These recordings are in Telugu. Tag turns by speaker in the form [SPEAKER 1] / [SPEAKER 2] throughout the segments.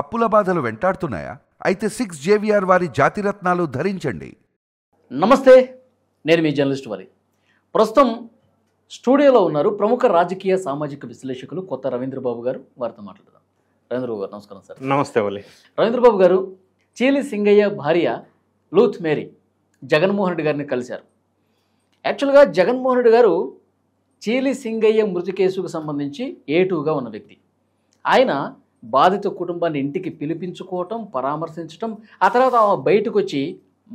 [SPEAKER 1] అప్పుల బాధలు వెంటాడుతున్నాయా? అయితే 6 జేవిఆర్ వారి జాతిరత్నాలు ధరించండి.
[SPEAKER 2] నమస్తే, నేను మీ జర్నలిస్ట్ వారి. ప్రస్తుతం స్టూడియోలో ఉన్నారు ప్రముఖ రాజకీయ సామాజిక విశ్లేషకులు కొత్త రవీంద్రబాబు గారు. వారితో మాట్లాడదాం. రవీంద్రబాబు గారు నమస్కారం సార్.
[SPEAKER 3] నమస్తే ఓలి.
[SPEAKER 2] రవీంద్రబాబు గారు, చీలి సింగయ్య భార్య లూత్ మేరీ జగన్మోహన్ రెడ్డి గారిని కలిశారు. యాక్చువల్గా జగన్మోహన్ రెడ్డి గారు చీలి సింగయ్య మృతి కేసుకు సంబంధించి ఏటుగా ఉన్న వ్యక్తి. ఆయన బాధిత కుటుంబాన్ని ఇంటికి పిలిపించుకోవటం, పరామర్శించటం, ఆ తర్వాత బయటకు వచ్చి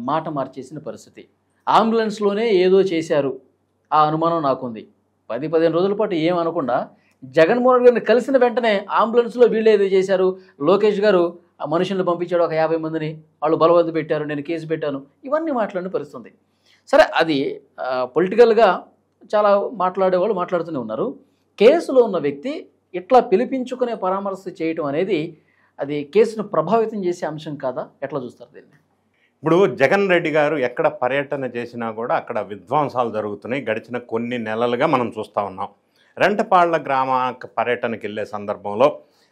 [SPEAKER 2] మాట మార్చేసిన పరిస్థితి. అంబులెన్స్లోనే ఏదో చేశారు, ఆ అనుమానం నాకుంది. 10-15 రోజుల పాటు ఏమనకుండా జగన్మోహన్ రెడ్డి గారిని కలిసిన వెంటనే అంబులెన్స్లో వీళ్ళు ఏదో చేశారు, లోకేష్ గారు ఆ మనుషులను పంపించాడు, ఒక 50 మందిని, వాళ్ళు బలవంత పెట్టారు, నేను కేసు పెట్టాను, ఇవన్నీ మాట్లాడిన పరిస్థితుంది. సరే, అది పొలిటికల్గా చాలా మాట్లాడేవాళ్ళు మాట్లాడుతూనే ఉన్నారు. కేసులో ఉన్న వ్యక్తి ఇట్లా పిలిపించుకునే పరామర్శ చేయటం అనేది అది కేసును ప్రభావితం చేసే అంశం కాదా? ఎట్లా చూస్తారు దీన్ని?
[SPEAKER 3] ఇప్పుడు జగన్ రెడ్డి గారు ఎక్కడ పర్యటన చేసినా కూడా అక్కడ విధ్వంసాలు జరుగుతున్నాయి. గడిచిన కొన్ని నెలలుగా మనం చూస్తూ ఉన్నాం. రెంటపాళ్ల గ్రామ పర్యటనకి వెళ్ళే సందర్భంలో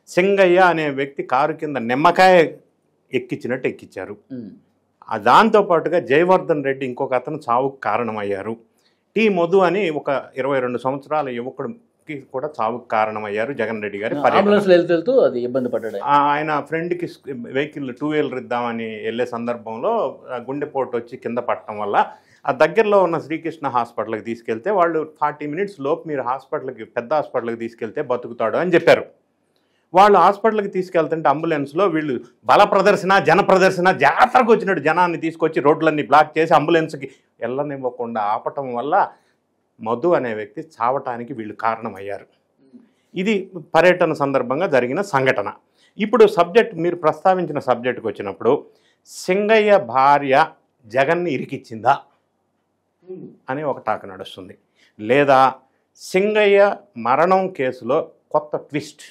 [SPEAKER 3] సింగయ్య అనే వ్యక్తి కారు కింద నిమ్మకాయ ఎక్కించినట్టు ఎక్కించారు. దాంతోపాటుగా జయవర్ధన్ రెడ్డి ఇంకొక అతను చావుకు కారణమయ్యారు. టీ మధు అని ఒక 22 సంవత్సరాల యువకుడికి కూడా చావుకు కారణమయ్యారు. జగన్ రెడ్డి గారి
[SPEAKER 2] వెళ్తూ అది ఇబ్బంది పడ్డాడు.
[SPEAKER 3] ఆయన ఫ్రెండ్కి వెహికల్ 2 వీలర్ ఇద్దామని వెళ్ళే సందర్భంలో గుండెపోటు వచ్చి కింద పడటం వల్ల ఆ దగ్గరలో ఉన్న శ్రీకృష్ణ హాస్పిటల్కి తీసుకెళ్తే వాళ్ళు 40 మినిట్స్ లోపు మీరు పెద్ద హాస్పిటల్కి తీసుకెళ్తే బతుకుతాడు అని చెప్పారు. వాళ్ళు హాస్పిటల్కి తీసుకెళ్తుంటే అంబులెన్స్లో వీళ్ళు బల ప్రదర్శన, జన ప్రదర్శన, జాతరకు వచ్చినట్టు జనాన్ని తీసుకొచ్చి రోడ్లన్నీ బ్లాక్ చేసి అంబులెన్స్కి వెళ్ళనివ్వకుండా ఆపటం వల్ల మధు అనే వ్యక్తి చావటానికి వీళ్ళు కారణమయ్యారు. ఇది పర్యటన సందర్భంగా జరిగిన సంఘటన. ఇప్పుడు మీరు ప్రస్తావించిన సబ్జెక్టుకు వచ్చినప్పుడు సింగయ్య భార్య జగన్ని ఇరికిచ్చిందా అని ఒక టాక్ నడుస్తుంది. లేదా సింగయ్య మరణం కేసులో కొత్త ట్విస్ట్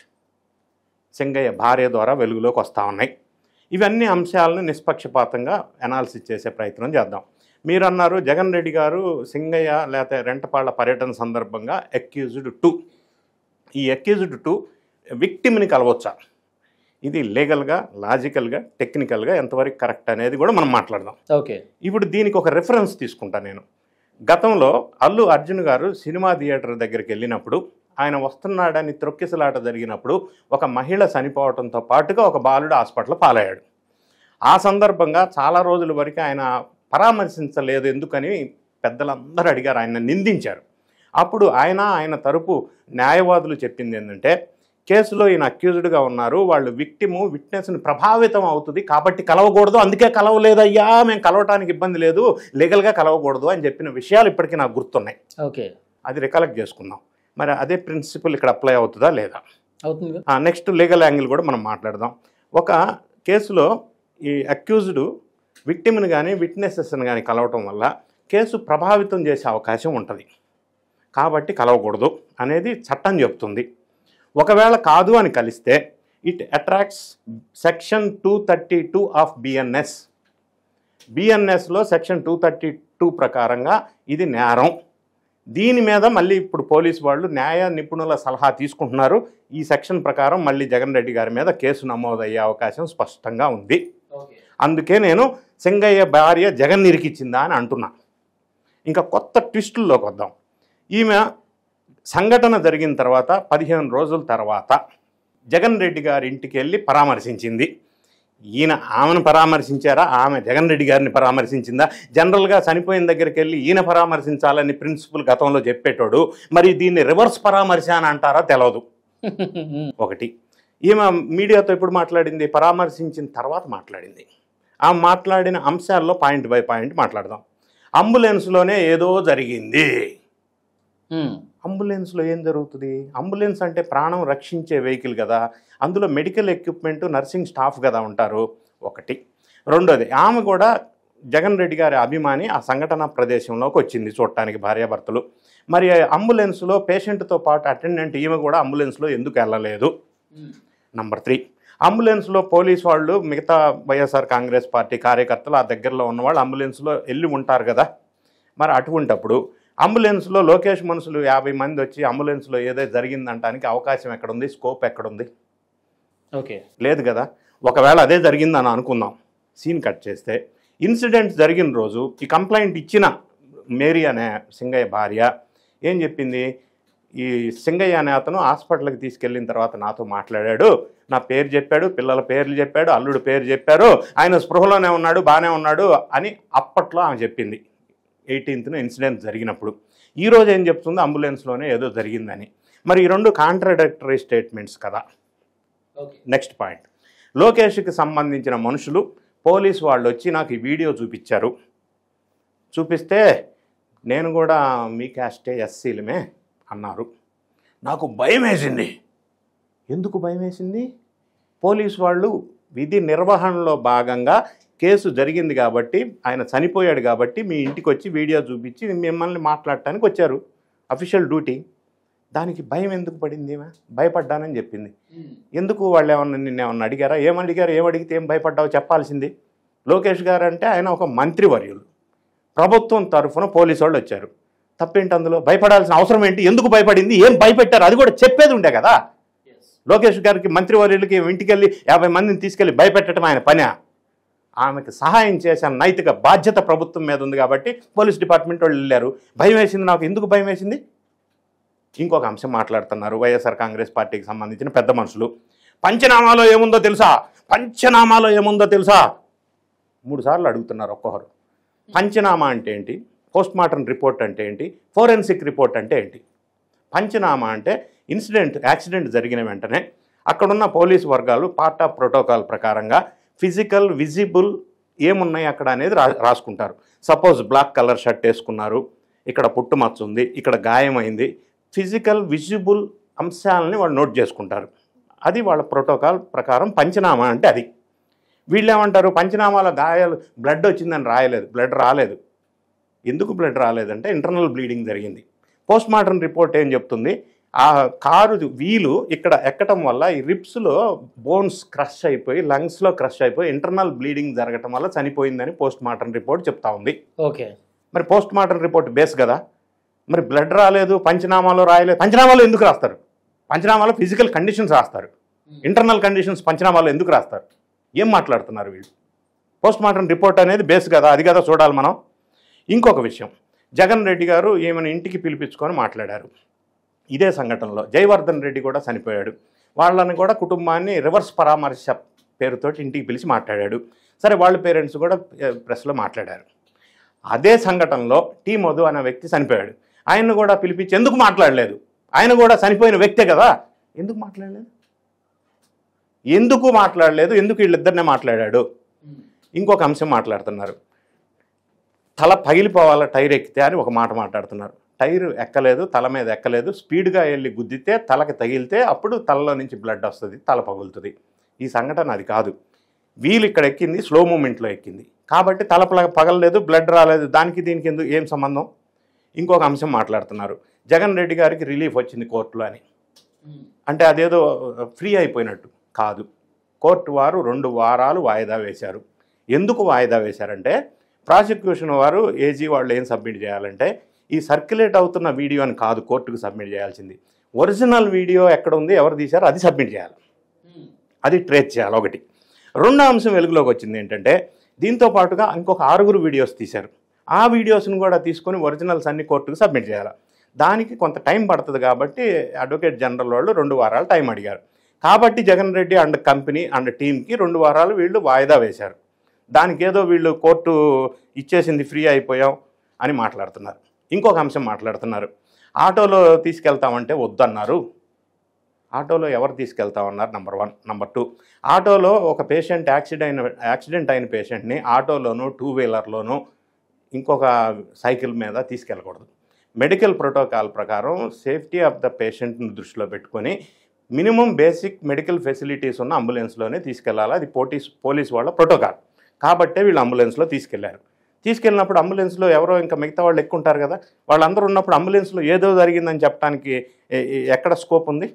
[SPEAKER 3] సింగయ్య భార్య ద్వారా వెలుగులోకి వస్తూ ఉన్నాయి. ఇవన్నీ అంశాలను నిష్పక్షపాతంగా అనాలిసిస్ చేసే ప్రయత్నం చేద్దాం. మీరు అన్నారు జగన్ రెడ్డి గారు సింగయ్య లేకపోతే రెంటపాళ్ల పర్యటన సందర్భంగా అక్యూజ్డ్ 2, ఈ అక్యూజ్డ్ 2 విక్టిమ్ని కలవచ్చా? ఇది లీగల్గా, లాజికల్గా, టెక్నికల్గా ఎంతవరకు కరెక్ట్ అనేది కూడా మనం మాట్లాడదాం.
[SPEAKER 2] ఓకే,
[SPEAKER 3] ఇప్పుడు దీనికి ఒక రిఫరెన్స్ తీసుకుంటా నేను. గతంలో అల్లు అర్జున్ గారు సినిమా థియేటర్ దగ్గరికి వెళ్ళినప్పుడు ఆయన వస్తున్నాడని త్రొక్కిసలాట జరిగినప్పుడు ఒక మహిళ చనిపోవడంతో పాటుగా ఒక బాలుడు హాస్పిటల్ పాలయ్యాడు. ఆ సందర్భంగా చాలా రోజుల వరకు ఆయన పరామర్శించలేదు. ఎందుకని పెద్దలందరూ అడిగారు, ఆయన నిందించారు. అప్పుడు ఆయన తరపు న్యాయవాదులు చెప్పింది ఏంటంటే, కేసులో ఈయన అక్యూజ్డ్గా ఉన్నారు, వాళ్ళు విట్నెస్ని ప్రభావితం అవుతుంది కాబట్టి కలవకూడదు, అందుకే కలవలేదయ్యా, మేము కలవటానికి ఇబ్బంది లేదు, లీగల్గా కలవకూడదు అని చెప్పిన విషయాలు ఇప్పటికీ నాకు గుర్తున్నాయి.
[SPEAKER 2] ఓకే,
[SPEAKER 3] అది రికలెక్ట్ చేసుకుందాం. మరి అదే ప్రిన్సిపల్ ఇక్కడ అప్లై అవుతుందా లేదా?
[SPEAKER 2] అవుతుంది.
[SPEAKER 3] నెక్స్ట్ లీగల్ యాంగిల్ కూడా మనం మాట్లాడదాం. ఒక కేసులో ఈ అక్యూజ్డ్ విక్టిమ్ని కానీ విట్నెసెస్ని కానీ కలవటం వల్ల కేసు ప్రభావితం చేసే అవకాశం ఉంటుంది, కాబట్టి కలవకూడదు అనేది చట్టం చెప్తుంది. ఒకవేళ కాదు అని కలిస్తే ఇట్ అట్రాక్ట్స్ సెక్షన్ 232 ఆఫ్ బిఎన్ఎస్లో సెక్షన్ 232 ప్రకారంగా ఇది నేరం. దీని మీద మళ్ళీ ఇప్పుడు పోలీసు వాళ్ళు న్యాయ నిపుణుల సలహా తీసుకుంటున్నారు. ఈ సెక్షన్ ప్రకారం మళ్ళీ జగన్ రెడ్డి గారి మీద కేసు నమోదయ్యే అవకాశం స్పష్టంగా ఉంది. అందుకే నేను సింగయ్య భార్య జగన్ ఇరికిచ్చిందా అని అంటున్నా. ఇంకా కొత్త ట్విస్టుల్లోకి వద్దాం. ఈమె సంఘటన జరిగిన తర్వాత 15 రోజుల తర్వాత జగన్ రెడ్డి గారి ఇంటికి వెళ్ళి పరామర్శించింది. ఈయన ఆమెను పరామర్శించారా, ఆమె జగన్ రెడ్డి గారిని పరామర్శించిందా? జనరల్గా చనిపోయిన దగ్గరికి వెళ్ళి ఈయన పరామర్శించాలని ప్రిన్సిపల్ గతంలో చెప్పేటోడు, మరి దీన్ని రివర్స్ పరామర్శ అని అంటారా తెలియదు. ఒకటి, ఈమె మీడియాతో ఎప్పుడు మాట్లాడింది? పరామర్శించిన తర్వాత మాట్లాడింది. ఆ మాట్లాడిన అంశాల్లో పాయింట్ బై పాయింట్ మాట్లాడదాం. అంబులెన్స్లోనే ఏదో జరిగింది. అంబులెన్స్లో ఏం జరుగుతుంది? అంబులెన్స్ అంటే ప్రాణం రక్షించే వెహికల్ కదా, అందులో మెడికల్ ఎక్విప్మెంట్, నర్సింగ్ స్టాఫ్ కదా ఉంటారు. ఒకటి. రెండోది, ఆమె కూడా జగన్ రెడ్డి గారి అభిమాని ఆ సంఘటన ప్రదేశంలోకి వచ్చింది చూడటానికి, భార్యాభర్తలు. మరి అంబులెన్స్లో పేషెంట్తో పాటు అటెండెంట్ ఈమె కూడా అంబులెన్స్లో ఎందుకు వెళ్ళలేదు? నంబర్ 3, అంబులెన్స్లో పోలీసు వాళ్ళు, మిగతా వైఎస్ఆర్ కాంగ్రెస్ పార్టీ కార్యకర్తలు, ఆ దగ్గరలో ఉన్నవాళ్ళు అంబులెన్స్లో వెళ్ళి ఉంటారు కదా. మరి అటువంటప్పుడు అంబులెన్స్లో లోకేష్ మనుషులు 50 మంది వచ్చి అంబులెన్స్లో ఏదో జరిగిందంటానికి అవకాశం ఎక్కడుంది? స్కోప్ ఎక్కడుంది?
[SPEAKER 2] ఓకే,
[SPEAKER 3] లేదు కదా. ఒకవేళ అదే జరిగిందని అనుకుందాం, సీన్ కట్ చేస్తే ఇన్సిడెంట్ జరిగిన రోజు ఈ కంప్లైంట్ ఇచ్చిన మేరీ అనే సింగయ్య భార్య ఏం చెప్పింది, ఈ సింగయ్య అనే అతను హాస్పిటల్కి తీసుకెళ్ళిన తర్వాత నాతో మాట్లాడాడు, నా పేరు చెప్పాడు, పిల్లల పేర్లు చెప్పాడు, అల్లుడు పేరు చెప్పారు, ఆయన స్పృహలోనే ఉన్నాడు, బాగానే ఉన్నాడు అని అప్పట్లో ఆమె చెప్పింది 18న ఇన్సిడెంట్ జరిగినప్పుడు. ఈరోజు ఏం చెప్తుంది, అంబులెన్స్లోనే ఏదో జరిగిందని. మరి ఈ రెండు కాంట్రాడిక్టరీ స్టేట్మెంట్స్ కదా. నెక్స్ట్ పాయింట్, లోకేష్కి సంబంధించిన మనుషులు పోలీసు వాళ్ళు వచ్చి నాకు ఈ వీడియో చూపించారు. చూపిస్తే నేను కూడా మీ క్యాస్టే ఎస్సీలమే అన్నారు. నాకు భయం వేసింది. ఎందుకు భయం వేసింది? పోలీసు వాళ్ళు విధి నిర్వహణలో భాగంగా కేసు జరిగింది కాబట్టి, ఆయన చనిపోయాడు కాబట్టి మీ ఇంటికి వచ్చి వీడియో చూపించి మిమ్మల్ని మాట్లాడటానికి వచ్చారు, అఫీషియల్ డ్యూటీ. దానికి భయం ఎందుకు పడింది? భయపడ్డానని చెప్పింది. ఎందుకు వాళ్ళు ఏమన్నా నిన్నేమన్నా అడిగారా? ఏమడిగితే ఏం భయపడ్డావో చెప్పాల్సింది. లోకేష్ గారు అంటే ఆయన ఒక మంత్రివర్యులు, ప్రభుత్వం తరఫున పోలీసు వాళ్ళు వచ్చారు. తప్పేంటి అందులో? భయపడాల్సిన అవసరం ఏంటి? ఎందుకు భయపడింది? ఏం భయపెట్టారు? అది కూడా చెప్పేది ఉండే కదా. లోకేష్ గారికి మంత్రివర్యులకి ఇంటికి వెళ్ళి 50 మందిని తీసుకెళ్ళి భయపెట్టడం ఆయన పని. ఆమెకు సహాయం చేసే నైతిక బాధ్యత ప్రభుత్వం మీద ఉంది కాబట్టి పోలీస్ డిపార్ట్మెంట్ వాళ్ళు వెళ్ళారు. భయం వేసింది నాకు. ఎందుకు భయం వేసింది? ఇంకొక అంశం మాట్లాడుతున్నారు వైఎస్ఆర్ కాంగ్రెస్ పార్టీకి సంబంధించిన పెద్ద మనుషులు. పంచనామాలో ఏముందో తెలుసా? 3 సార్లు అడుగుతున్నారు ఒక్కొక్కరు. పంచనామా అంటే ఏంటి? పోస్ట్ మార్టం రిపోర్ట్ అంటే ఏంటి? ఫోరెన్సిక్ రిపోర్ట్ అంటే ఏంటి? పంచనామా అంటే యాక్సిడెంట్ జరిగిన వెంటనే అక్కడున్న పోలీసు వర్గాలు పార్ట్ ఆఫ్ ప్రోటోకాల్ ప్రకారంగా ఫిజికల్ విజిబుల్ ఏమున్నాయి అక్కడ అనేది రాసుకుంటారు. సపోజ్ బ్లాక్ కలర్ షర్ట్ వేసుకున్నారు, ఇక్కడ పుట్టుమచ్చ ఉంది, ఇక్కడ గాయమైంది, ఫిజికల్ విజిబుల్ అంశాలని వాళ్ళు నోట్ చేసుకుంటారు. అది వాళ్ళ ప్రోటోకాల్ ప్రకారం పంచనామా అంటే అది. వీళ్ళు ఏమంటారు, పంచనామాల గాయాలు బ్లడ్ వచ్చిందని రాయలేదు, బ్లడ్ రాలేదు. ఎందుకు బ్లడ్ రాలేదంటే ఇంటర్నల్ బ్లీడింగ్ జరిగింది. పోస్ట్ మార్టం రిపోర్ట్ ఏం చెప్తుంది, ఆ కారు వీలు ఇక్కడ ఎక్కడం వల్ల ఈ రిప్స్లో బోన్స్ క్రష్ అయిపోయి లంగ్స్లో క్రష్ అయిపోయి ఇంటర్నల్ బ్లీడింగ్ జరగటం వల్ల చనిపోయిందని పోస్ట్ మార్టం రిపోర్ట్ చెప్తా ఉంది.
[SPEAKER 2] ఓకే,
[SPEAKER 3] మరి పోస్ట్ మార్టం రిపోర్ట్ బేస్ కదా. మరి బ్లడ్ రాలేదు, పంచనామాలో రాయలేదు. పంచనామాలో ఎందుకు రాస్తారు? పంచనామాలో ఫిజికల్ కండిషన్స్ రాస్తారు, ఇంటర్నల్ కండిషన్స్ పంచనామాలో ఎందుకు రాస్తారు? ఏం మాట్లాడుతున్నారు వీళ్ళు? పోస్ట్ మార్టం రిపోర్ట్ అనేది బేస్ కదా, అది కదా చూడాలి మనం. ఇంకొక విషయం, జగన్ రెడ్డి గారు ఈమెను ఇంటికి పిలిపించుకొని మాట్లాడారు. ఇదే సంఘటనలో జయవర్ధన్ రెడ్డి కూడా చనిపోయాడు. వాళ్ళని కూడా కుటుంబాన్ని రివర్స్ పరామర్శ పేరుతోటి ఇంటికి పిలిచి మాట్లాడాడు. సరే, వాళ్ళ పేరెంట్స్ కూడా ప్రెస్లో మాట్లాడారు. అదే సంఘటనలో టీ మధు అనే వ్యక్తి చనిపోయాడు. ఆయన్ని కూడా పిలిపించి ఎందుకు మాట్లాడలేదు? ఆయన కూడా చనిపోయిన వ్యక్తే కదా, ఎందుకు మాట్లాడలేదు? ఎందుకు వీళ్ళిద్దరినే మాట్లాడాడు? ఇంకొక అంశం మాట్లాడుతున్నారు, తల పగిలిపోవాల టైర్ ఎక్కితే అని ఒక మాట మాట్లాడుతున్నారు. టైర్ ఎక్కలేదు, తల మీద ఎక్కలేదు, స్పీడ్గా వెళ్ళి గుద్దితే తలకి తగిలితే అప్పుడు తలలో నుంచి బ్లడ్ వస్తుంది, తల పగులుతుంది. ఈ సంఘటన అది కాదు. వీళ్ళు ఇక్కడ ఎక్కింది స్లో మూమెంట్లో ఎక్కింది కాబట్టి తల పగలలేదు, బ్లడ్ రాలేదు. దానికి దీనికి ఎందుకు ఏం సంబంధం? ఇంకొక అంశం మాట్లాడుతున్నారు, జగన్ రెడ్డి గారికి రిలీఫ్ వచ్చింది కోర్టులో అని. అంటే అదేదో ఫ్రీ అయిపోయినట్టు కాదు. కోర్టు వారు 2 వారాలు వాయిదా వేశారు. ఎందుకు వాయిదా వేశారంటే, ప్రాసిక్యూషన్ వారు ఏజీ వాళ్ళు ఏం సబ్మిట్ చేయాలంటే ఈ సర్క్యులేట్ అవుతున్న వీడియోని కాదు కోర్టుకు సబ్మిట్ చేయాల్సింది, ఒరిజినల్ వీడియో ఎక్కడ ఉంది, ఎవరు తీశారో అది సబ్మిట్ చేయాలి, అది ట్రేస్ చేయాలి. ఒకటి. రెండో అంశం వెలుగులోకి వచ్చింది ఏంటంటే, దీంతో పాటుగా ఇంకొక 6 వీడియోస్ తీశారు. ఆ వీడియోస్ని కూడా తీసుకొని ఒరిజినల్స్ అన్ని కోర్టుకు సబ్మిట్ చేయాలి. దానికి కొంత టైం పడుతుంది కాబట్టి అడ్వకేట్ జనరల్ వాళ్ళు 2 వారాలు టైం అడిగారు. కాబట్టి Jagan Reddy and company and టీంకి 2 వారాలు వీళ్ళు వాయిదా వేశారు. దానికి ఏదో వీళ్ళు కోర్టు ఇచ్చేసింది, ఫ్రీ అయిపోయాం అని మాట్లాడుతున్నారు. ఇంకొక అంశం మాట్లాడుతున్నారు, ఆటోలో తీసుకెళ్తామంటే వద్దన్నారు. ఆటోలో ఎవరు తీసుకెళ్తామన్నారు? నెంబర్ 1. నెంబర్ 2, ఆటోలో ఒక పేషెంట్ యాక్సిడెంట్ అయిన పేషెంట్ని ఆటోలోనూ 2 వీలర్లోనూ ఇంకొక సైకిల్ మీద తీసుకెళ్ళకూడదు. మెడికల్ ప్రోటోకాల్ ప్రకారం సేఫ్టీ ఆఫ్ ద పేషెంట్ని దృష్టిలో పెట్టుకొని మినిమం బేసిక్ మెడికల్ ఫెసిలిటీస్ ఉన్న అంబులెన్స్లోనే తీసుకెళ్లాలి. అది పోలీస్ వాళ్ళ ప్రోటోకాల్. కాబట్టే వీళ్ళు అంబులెన్స్లో తీసుకెళ్లారు. తీసుకెళ్ళినప్పుడు అంబులెన్స్లో ఎవరో ఇంకా మిగతా వాళ్ళు ఎక్కుంటారు కదా, వాళ్ళందరూ ఉన్నప్పుడు అంబులెన్స్లో ఏదో జరిగిందని చెప్పడానికి ఎక్కడ స్కోప్ ఉంది?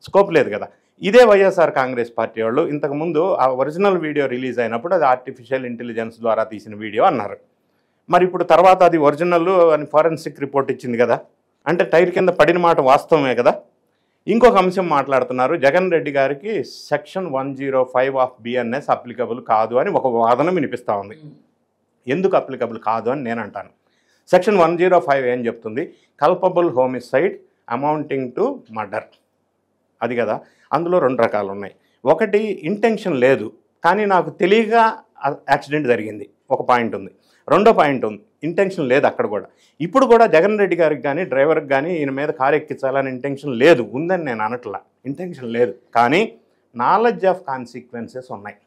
[SPEAKER 3] స్కోప్ లేదు కదా. ఇదే వైఎస్ఆర్ కాంగ్రెస్ పార్టీ వాళ్ళు ఇంతకుముందు ఆ ఒరిజినల్ వీడియో రిలీజ్ అయినప్పుడు అది ఆర్టిఫిషియల్ ఇంటెలిజెన్స్ ద్వారా తీసిన వీడియో అన్నారు. మరి ఇప్పుడు తర్వాత అది ఒరిజినల్ అని ఫారెన్సిక్ రిపోర్ట్ ఇచ్చింది కదా, అంటే టైర్ కింద పడిన మాట వాస్తవమే కదా. ఇంకొక అంశం మాట్లాడుతున్నారు, జగన్ రెడ్డి గారికి సెక్షన్ 105 ఆఫ్ బిఎన్ఎస్ అప్లికబుల్ కాదు అని ఒక వాదన వినిపిస్తూ ఉంది. ఎందుకు అప్లికబుల్ కాదు అని నేను అంటాను. సెక్షన్ 105 ఏం చెప్తుంది? Culpable homicide amounting to murder, అది కదా. అందులో 2 రకాలు ఉన్నాయి. ఒకటి ఇంటెన్షన్ లేదు కానీ నాకు తెలియక యాక్సిడెంట్ జరిగింది, ఒక పాయింట్ ఉంది. రెండో పాయింట్ ఉంది, ఇంటెన్షన్ లేదు అక్కడ కూడా. ఇప్పుడు కూడా జగన్ రెడ్డి గారికి కానీ డ్రైవర్కి కానీ ఈయన మీద కారు ఎక్కించాలని ఇంటెన్షన్ లేదు, ఉందని నేను అనట్లా, ఇంటెన్షన్ లేదు. కానీ నాలెడ్జ్ ఆఫ్ కాన్సిక్వెన్సెస్ ఉన్నాయి,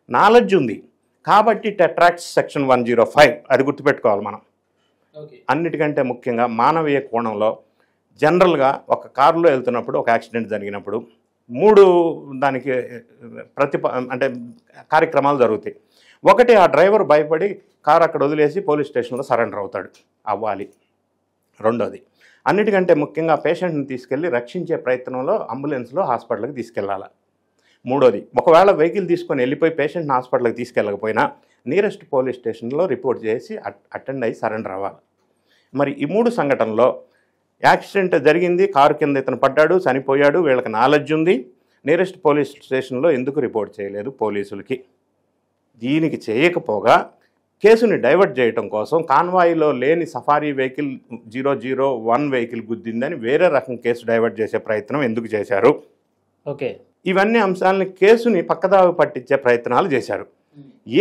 [SPEAKER 3] నాలెడ్జ్ ఉంది కాబట్టి ఇట్ అట్రాక్ట్స్ సెక్షన్ 105. అది గుర్తుపెట్టుకోవాలి మనం. అన్నిటికంటే ముఖ్యంగా మానవీయ కోణంలో జనరల్గా ఒక కారులో వెళ్తున్నప్పుడు ఒక యాక్సిడెంట్ జరిగినప్పుడు 3 దానికి అంటే కార్యక్రమాలు జరుగుతాయి. ఒకటి, ఆ డ్రైవర్ భయపడి కారు అక్కడ వదిలేసి పోలీస్ స్టేషన్లో సరెండర్ అవ్వాలి. రెండోది, అన్నిటికంటే ముఖ్యంగా పేషెంట్ని తీసుకెళ్ళి రక్షించే ప్రయత్నంలో అంబులెన్స్లో హాస్పిటల్కి తీసుకెళ్ళాలి. మూడోది, ఒకవేళ వెహికల్ తీసుకొని వెళ్ళిపోయి పేషెంట్ని హాస్పిటల్కి తీసుకెళ్ళకపోయినా నియరెస్ట్ పోలీస్ స్టేషన్లో రిపోర్ట్ చేసి అటెండ్ అయ్యి సరెండర్ అవ్వాలి. మరి ఈ 3 సంఘటనలో యాక్సిడెంట్ జరిగింది, కారు కింద ఇతను పడ్డాడు, చనిపోయాడు, వీళ్ళకి నాలెడ్జ్ ఉంది, నియరెస్ట్ పోలీస్ స్టేషన్లో ఎందుకు రిపోర్ట్ చేయలేదు పోలీసులకి? దీనికి చేయకపోగా కేసుని డైవర్ట్ చేయడం కోసం కాన్వాయిలో లేని సఫారీ వెహికల్ 001 వెహికల్ గుద్దిందని వేరే రకం కేసు డైవర్ట్ చేసే ప్రయత్నం ఎందుకు చేశారు?
[SPEAKER 2] ఓకే,
[SPEAKER 3] ఇవన్నీ అంశాలని కేసుని పక్కదావి పట్టించే ప్రయత్నాలు చేశారు.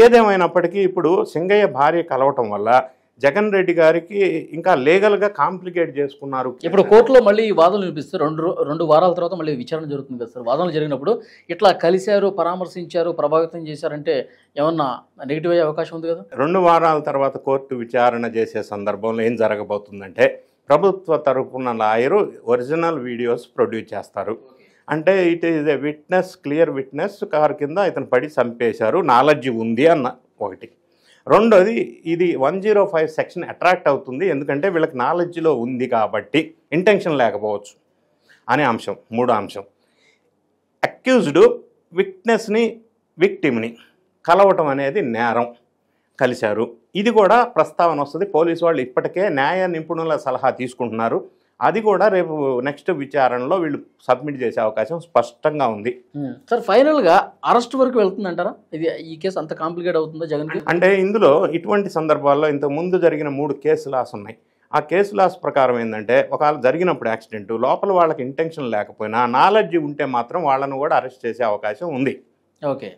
[SPEAKER 3] ఏదేమైనప్పటికీ ఇప్పుడు సింగయ్య భార్య కలవటం వల్ల జగన్ రెడ్డి గారికి ఇంకా లీగల్గా కాంప్లికేట్ చేసుకున్నారు.
[SPEAKER 2] ఇప్పుడు కోర్టులో మళ్ళీ ఈ వాదనలు వినిపిస్తే 2 వారాల తర్వాత మళ్ళీ విచారణ జరుగుతుంది కదా సార్. వాదనలు జరిగినప్పుడు ఇట్లా కలిశారు, పరామర్శించారు, ప్రభావితం చేశారంటే ఏమన్నా నెగిటివ్ అయ్యే అవకాశం ఉంది కదా?
[SPEAKER 3] 2 వారాల తర్వాత కోర్టు విచారణ చేసే సందర్భంలో ఏం జరగబోతుందంటే, ప్రభుత్వ తరపున లాయరు ఒరిజినల్ వీడియోస్ ప్రొడ్యూస్ చేస్తారు. అంటే it is a witness, clear witness, car కింద ఇతను పడి చంపేశారు, నాలెడ్జ్ ఉంది అన్న ఒకటి. రెండోది, ఇది 105 సెక్షన్ అట్రాక్ట్ అవుతుంది ఎందుకంటే వీళ్ళకి నాలెడ్జ్లో ఉంది కాబట్టి, ఇంటెన్షన్ లేకపోవచ్చు అనే అంశం. మూడో అంశం, అక్యూజ్డ్ విట్నెస్ని విక్టిమ్ని కలవటం అనేది నేరం, కలిశారు. ఇది కూడా ప్రస్తావన వస్తుంది. పోలీసు వాళ్ళు ఇప్పటికే న్యాయ నిపుణుల సలహా తీసుకుంటున్నారు. అది కూడా రేపు నెక్స్ట్ విచారణలో వీళ్ళు సబ్మిట్ చేసే అవకాశం స్పష్టంగా ఉంది.
[SPEAKER 2] సార్, ఫైనల్గా అరెస్ట్ వరకు వెళ్తుందంటారా? ఇది ఈ కేసు అంత కాంప్లికేట్ అవుతుందా జగన్?
[SPEAKER 3] అంటే ఇందులో ఇటువంటి సందర్భాల్లో ఇంతకు ముందు జరిగిన 3 కేసు లాస్ ఉన్నాయి. ఆ కేసు లాస్ ప్రకారం ఏంటంటే, ఒకవేళ జరిగినప్పుడు యాక్సిడెంట్ లోపల వాళ్ళకి ఇంటెన్షన్ లేకపోయినా నాలెడ్జ్ ఉంటే మాత్రం వాళ్ళను కూడా అరెస్ట్ చేసే అవకాశం ఉంది.
[SPEAKER 2] Okay,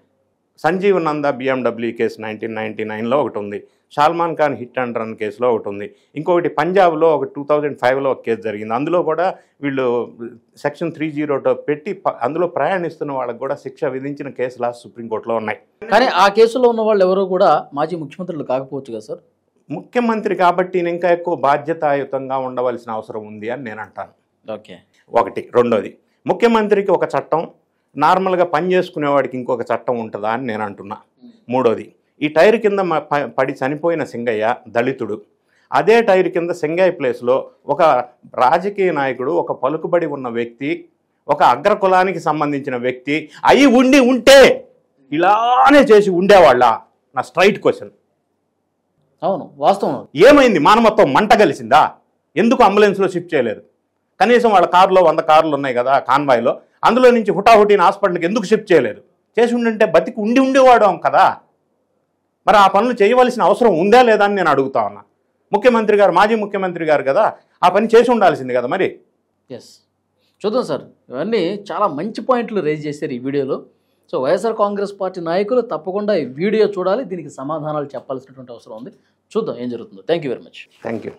[SPEAKER 3] Sanjeev Nanda BMW case 1999లో ఒకటి ఉంది, Salman Khan hit and run కేసులో ఒకటి ఉంది, ఇంకొకటి పంజాబ్లో ఒక 2005లో ఒక కేసు జరిగింది. అందులో కూడా వీళ్ళు సెక్షన్ 302 పెట్టి అందులో ప్రయాణిస్తున్న వాళ్ళకి కూడా శిక్ష విధించిన కేసులు సుప్రీంకోర్టులో ఉన్నాయి.
[SPEAKER 2] కానీ ఆ కేసులో ఉన్న వాళ్ళు ఎవరో కూడా మాజీ ముఖ్యమంత్రులు కాకపోవచ్చు కదా సార్?
[SPEAKER 3] ముఖ్యమంత్రి కాబట్టి ఇంకా ఎక్కువ బాధ్యతాయుతంగా ఉండవలసిన అవసరం ఉంది అని నేను అంటాను.
[SPEAKER 2] ఓకే,
[SPEAKER 3] ఒకటి. రెండోది, ముఖ్యమంత్రికి ఒక చట్టం, నార్మల్గా పని చేసుకునేవాడికి ఇంకొక చట్టం ఉంటుందా అని నేను అంటున్నా. మూడోది, ఈ టైర్ కింద పడి చనిపోయిన సింగయ్య దళితుడు, అదే టైర్ కింద సింగయ్య ప్లేస్లో ఒక రాజకీయ నాయకుడు, ఒక పలుకుబడి ఉన్న వ్యక్తి, ఒక అగ్రకులానికి సంబంధించిన వ్యక్తి అయి ఉంటే ఇలానే చేసి ఉండేవాళ్ళ? నా స్ట్రైట్ క్వశ్చన్.
[SPEAKER 2] అవును, వాస్తవం.
[SPEAKER 3] ఏమైంది? మానవత్వం మంట కలిసిందా? ఎందుకు అంబులెన్స్లో షిఫ్ట్ చేయలేదు? కనీసం వాళ్ళ కారులో 100 కార్లు ఉన్నాయి కదా కాన్వాయ్లో, అందులో నుంచి హుటాహుటీని హాస్పిటల్కి ఎందుకు షిఫ్ట్ చేయలేదు? చేసి ఉండింటే బతికి ఉండేవాడు కదా. మరి ఆ పనులు చేయవలసిన అవసరం ఉందా లేదా అని నేను అడుగుతా ఉన్నా. ముఖ్యమంత్రి గారు, మాజీ ముఖ్యమంత్రి గారు కదా, ఆ పని చేసి ఉండాల్సింది కదా మరి.
[SPEAKER 2] ఎస్, చూద్దాం సార్. ఇవన్నీ చాలా మంచి పాయింట్లు రేజ్ చేశారు ఈ వీడియోలో. సో వైఎస్ఆర్ కాంగ్రెస్ పార్టీ నాయకులు తప్పకుండా ఈ వీడియో చూడాలి, దీనికి సమాధానాలు చెప్పాల్సినటువంటి అవసరం ఉంది. చూద్దాం ఏం జరుగుతుందో. Thank you very much.
[SPEAKER 3] Thank you.